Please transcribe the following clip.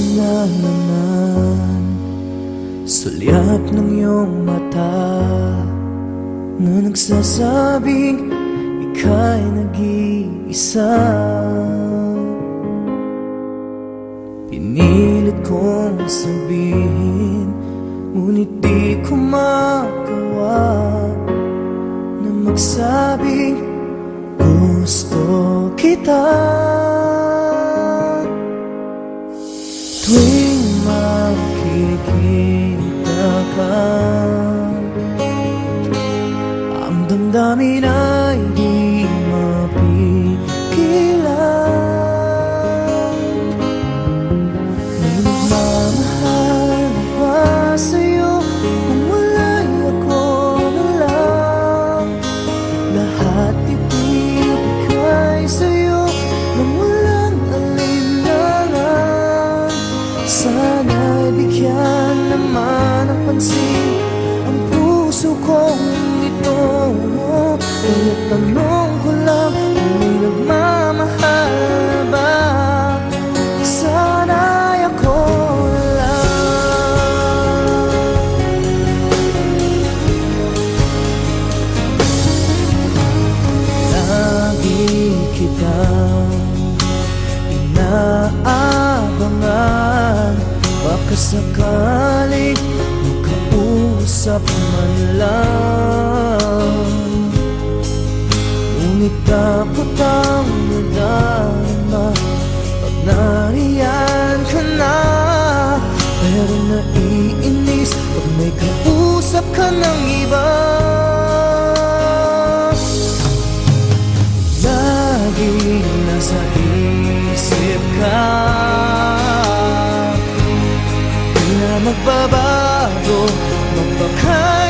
Ito na naman, sulyap ng iyong mata na nagsasabing ika'y nag-iisa. Pinilit kong sabihin, ngunit di ko magawa na magsabing gusto kita. Tuwing makikita ka, ang damdamin ay di mapigilan. May nagmamahal ba sa'yo kung wala'y ako na lang? Lahat ibibigay sa'yo nang walang alinlangan. Sana'y bigyan naman ng pansin ang puso kong ito. Kaya tanong ko lang kung may nagmamahal ba? Sana'y ako lang. Lagi kitang inaabangan, baka sakaling makausap man lang. Ngunit takot ang nadama pag nariyan ka na. Pero naiinis pag may kausap ka ng iba. Lagi nasa isip ka, di na magbabago, magpakain